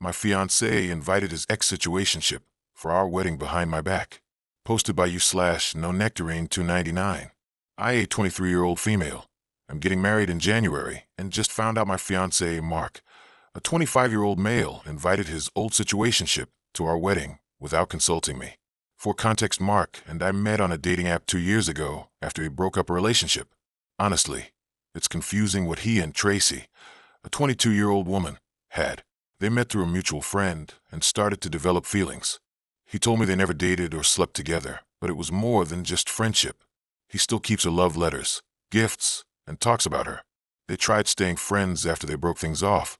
My fiancé invited his ex-situationship for our wedding behind my back. Posted by you/no nectarine 299. I, a 23-year-old female, I'm getting married in January and just found out my fiancé, Mark, a 25-year-old male, invited his old situationship to our wedding without consulting me. For context, Mark and I met on a dating app 2 years ago after he broke up a relationship. Honestly, it's confusing what he and Tracy, a 22-year-old woman, had. They met through a mutual friend and started to develop feelings. He told me they never dated or slept together, but it was more than just friendship. He still keeps her love letters, gifts, and talks about her. They tried staying friends after they broke things off,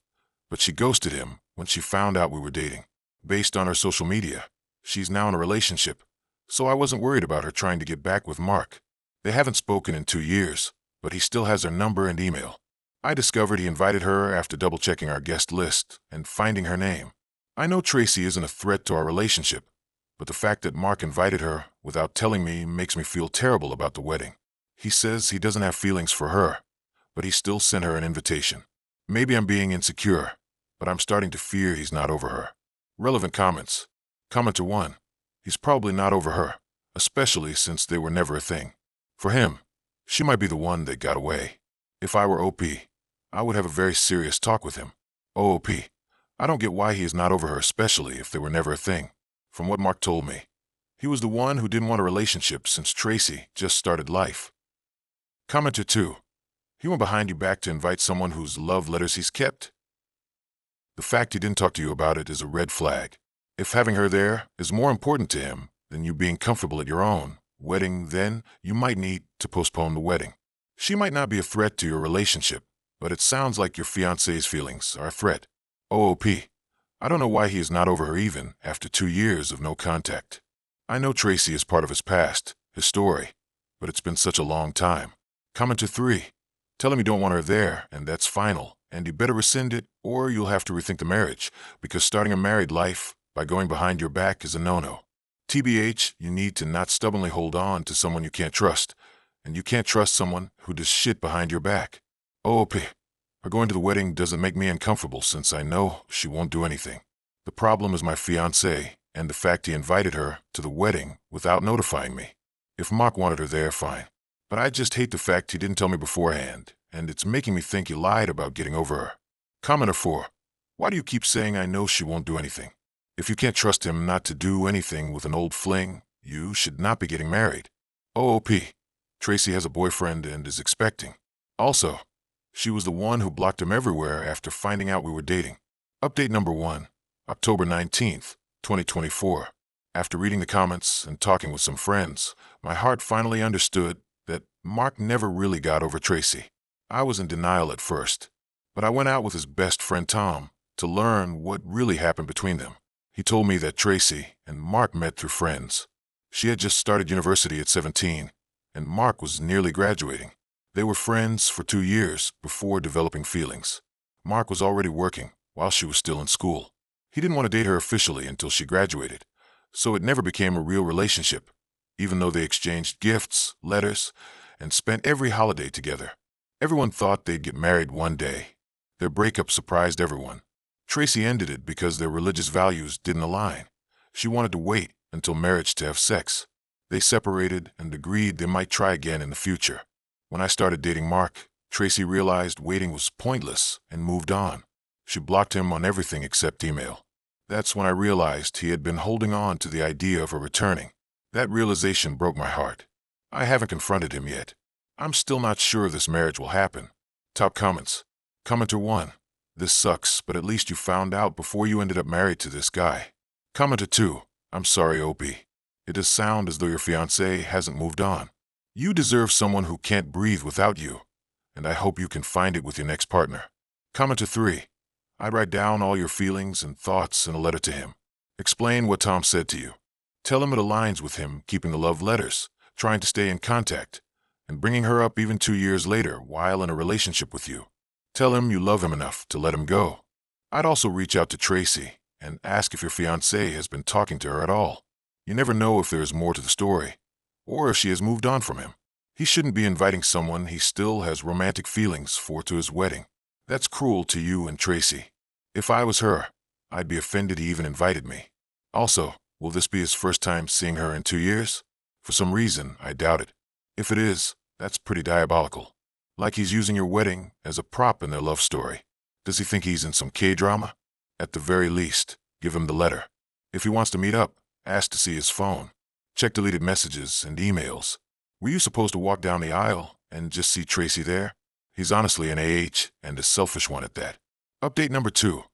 but she ghosted him when she found out we were dating. Based on her social media, she's now in a relationship, so I wasn't worried about her trying to get back with Mark. They haven't spoken in 2 years, but he still has her number and email. I discovered he invited her after double-checking our guest list and finding her name. I know Tracy isn't a threat to our relationship, but the fact that Mark invited her without telling me makes me feel terrible about the wedding. He says he doesn't have feelings for her, but he still sent her an invitation. Maybe I'm being insecure, but I'm starting to fear he's not over her. Relevant comments. Commenter 1. He's probably not over her, especially since they were never a thing. For him, she might be the one that got away. If I were OP, I would have a very serious talk with him. OOP. I don't get why he is not over her, especially if they were never a thing. From what Mark told me, he was the one who didn't want a relationship since Tracy just started life. Commenter 2. He went behind your back to invite someone whose love letters he's kept. The fact he didn't talk to you about it is a red flag. If having her there is more important to him than you being comfortable at your own wedding, then you might need to postpone the wedding. She might not be a threat to your relationship, but it sounds like your fiancé's feelings are a threat. OOP. I don't know why he is not over her even after 2 years of no contact. I know Tracy is part of his past, his story, but it's been such a long time. Commenter 3. Tell him you don't want her there, and that's final, and you better rescind it, or you'll have to rethink the marriage, because starting a married life by going behind your back is a no-no. TBH, you need to not stubbornly hold on to someone you can't trust, and you can't trust someone who does shit behind your back. OOP. Her going to the wedding doesn't make me uncomfortable since I know she won't do anything. The problem is my fiancé and the fact he invited her to the wedding without notifying me. If Mark wanted her there, fine. But I just hate the fact he didn't tell me beforehand, and it's making me think he lied about getting over her. Commenter 4. Why do you keep saying I know she won't do anything? If you can't trust him not to do anything with an old fling, you should not be getting married. OOP. Tracy has a boyfriend and is expecting. Also, she was the one who blocked him everywhere after finding out we were dating. Update number 1, October 19th, 2024. After reading the comments and talking with some friends, my heart finally understood that Mark never really got over Tracy. I was in denial at first, but I went out with his best friend Tom to learn what really happened between them. He told me that Tracy and Mark met through friends. She had just started university at 17, and Mark was nearly graduating. They were friends for 2 years before developing feelings. Mark was already working while she was still in school. He didn't want to date her officially until she graduated, so it never became a real relationship, even though they exchanged gifts, letters, and spent every holiday together. Everyone thought they'd get married one day. Their breakup surprised everyone. Tracy ended it because their religious values didn't align. She wanted to wait until marriage to have sex. They separated and agreed they might try again in the future. When I started dating Mark, Tracy realized waiting was pointless and moved on. She blocked him on everything except email. That's when I realized he had been holding on to the idea of her returning. That realization broke my heart. I haven't confronted him yet. I'm still not sure this marriage will happen. Top comments. Commenter 1. This sucks, but at least you found out before you ended up married to this guy. Commenter 2. I'm sorry, OP. It does sound as though your fiancé hasn't moved on. You deserve someone who can't breathe without you, and I hope you can find it with your next partner. Commenter 3. I'd write down all your feelings and thoughts in a letter to him. Explain what Tom said to you. Tell him it aligns with him keeping the love letters, trying to stay in contact, and bringing her up even 2 years later while in a relationship with you. Tell him you love him enough to let him go. I'd also reach out to Tracy and ask if your fiancé has been talking to her at all. You never know if there is more to the story, or if she has moved on from him. He shouldn't be inviting someone he still has romantic feelings for to his wedding. That's cruel to you and Tracy. If I was her, I'd be offended he even invited me. Also, will this be his first time seeing her in 2 years? For some reason, I doubt it. If it is, that's pretty diabolical. Like he's using your wedding as a prop in their love story. Does he think he's in some K-drama? At the very least, give him the letter. If he wants to meet up, ask to see his phone. Check deleted messages and emails. Were you supposed to walk down the aisle and just see Tracy there? He's honestly an AH and a selfish one at that. Update number 2,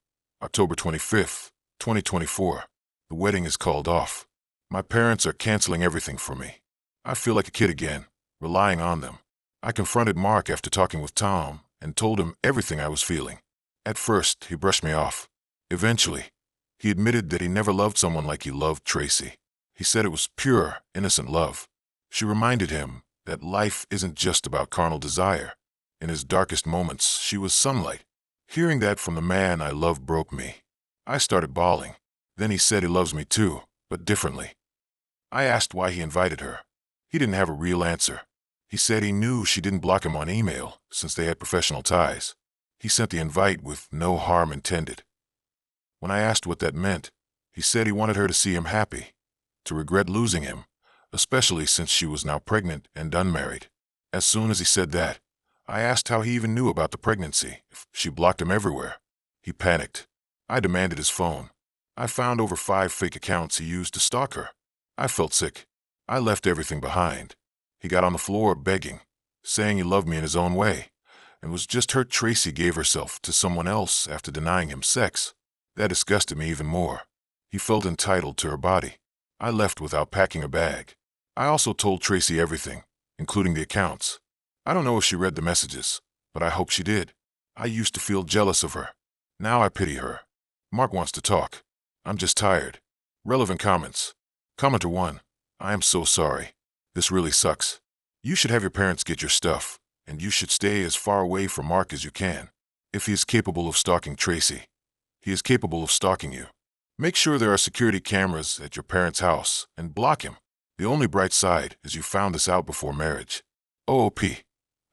October 25th, 2024. The wedding is called off. My parents are canceling everything for me. I feel like a kid again, relying on them. I confronted Mark after talking with Tom and told him everything I was feeling. At first, he brushed me off. Eventually, he admitted that he never loved someone like he loved Tracy. He said it was pure, innocent love. She reminded him that life isn't just about carnal desire. In his darkest moments, she was sunlight. Hearing that from the man I love broke me. I started bawling. Then he said he loves me too, but differently. I asked why he invited her. He didn't have a real answer. He said he knew she didn't block him on email since they had professional ties. He sent the invite with no harm intended. When I asked what that meant, he said he wanted her to see him happy, to regret losing him, especially since she was now pregnant and unmarried. As soon as he said that, I asked how he even knew about the pregnancy, if she blocked him everywhere. He panicked. I demanded his phone. I found over 5 fake accounts he used to stalk her. I felt sick. I left everything behind. He got on the floor begging, saying he loved me in his own way, and was just hurt Tracy gave herself to someone else after denying him sex. That disgusted me even more. He felt entitled to her body. I left without packing a bag. I also told Tracy everything, including the accounts. I don't know if she read the messages, but I hope she did. I used to feel jealous of her. Now I pity her. Mark wants to talk. I'm just tired. Relevant comments. Commenter 1. I am so sorry. This really sucks. You should have your parents get your stuff, and you should stay as far away from Mark as you can. If he is capable of stalking Tracy, he is capable of stalking you. Make sure there are security cameras at your parents' house and block him. The only bright side is you found this out before marriage. OOP.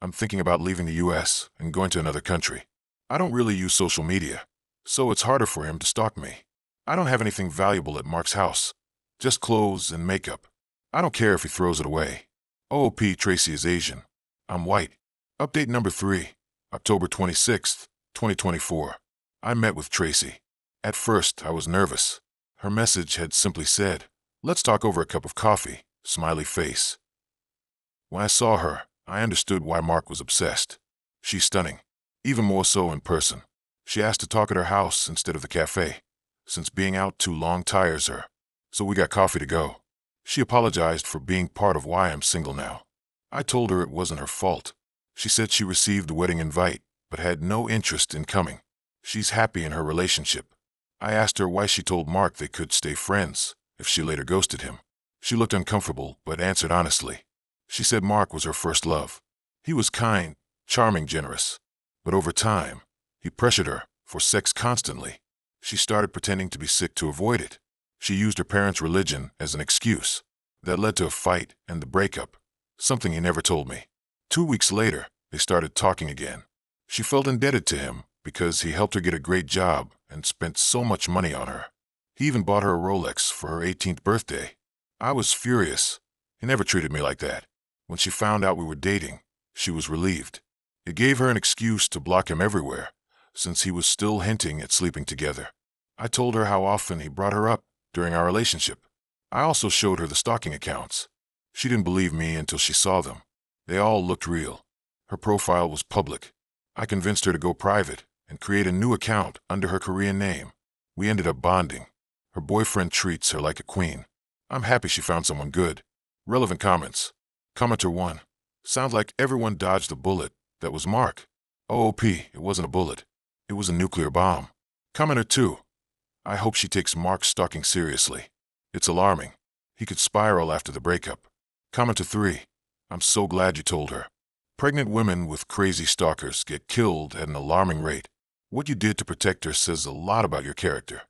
I'm thinking about leaving the US and going to another country. I don't really use social media, so it's harder for him to stalk me. I don't have anything valuable at Mark's house, just clothes and makeup. I don't care if he throws it away. OOP. Tracy is Asian. I'm white. Update number 3, October 26th, 2024. I met with Tracy. At first, I was nervous. Her message had simply said, "Let's talk over a cup of coffee," smiley face. When I saw her, I understood why Mark was obsessed. She's stunning, even more so in person. She asked to talk at her house instead of the cafe, since being out too long tires her. So we got coffee to go. She apologized for being part of why I'm single now. I told her it wasn't her fault. She said she received the wedding invite, but had no interest in coming. She's happy in her relationship. I asked her why she told Mark they could stay friends if she later ghosted him. She looked uncomfortable, but answered honestly. She said Mark was her first love. He was kind, charming, generous. But over time, he pressured her for sex constantly. She started pretending to be sick to avoid it. She used her parents' religion as an excuse. That led to a fight and the breakup, something he never told me. 2 weeks later, they started talking again. She felt indebted to him because he helped her get a great job and spent so much money on her. He even bought her a Rolex for her 18th birthday. I was furious. He never treated me like that. When she found out we were dating, she was relieved. It gave her an excuse to block him everywhere, since he was still hinting at sleeping together. I told her how often he brought her up during our relationship. I also showed her the stalking accounts. She didn't believe me until she saw them. They all looked real. Her profile was public. I convinced her to go private and create a new account under her Korean name. We ended up bonding. Her boyfriend treats her like a queen. I'm happy she found someone good. Relevant comments. Commenter 1. Sounds like everyone dodged a bullet. That was Mark. OOP. It wasn't a bullet. It was a nuclear bomb. Commenter 2. I hope she takes Mark's stalking seriously. It's alarming. He could spiral after the breakup. Commenter 3. I'm so glad you told her. Pregnant women with crazy stalkers get killed at an alarming rate. What you did to protect her says a lot about your character.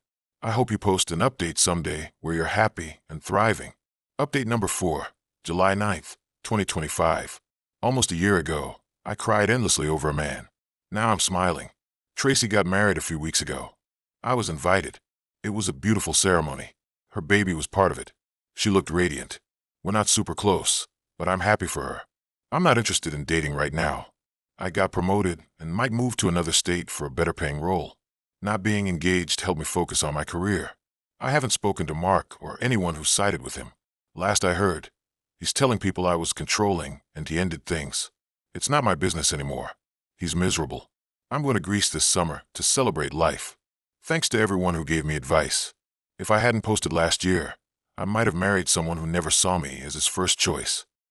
I hope you post an update someday where you're happy and thriving. Update number 4, July 9th, 2025. Almost a year ago, I cried endlessly over a man. Now I'm smiling. Tracy got married a few weeks ago. I was invited. It was a beautiful ceremony. Her baby was part of it. She looked radiant. We're not super close, but I'm happy for her. I'm not interested in dating right now. I got promoted and might move to another state for a better paying role. Not being engaged helped me focus on my career. I haven't spoken to Mark or anyone who sided with him. Last I heard, he's telling people I was controlling and he ended things. It's not my business anymore. He's miserable. I'm going to Greece this summer to celebrate life. Thanks to everyone who gave me advice. If I hadn't posted last year, I might have married someone who never saw me as his first choice.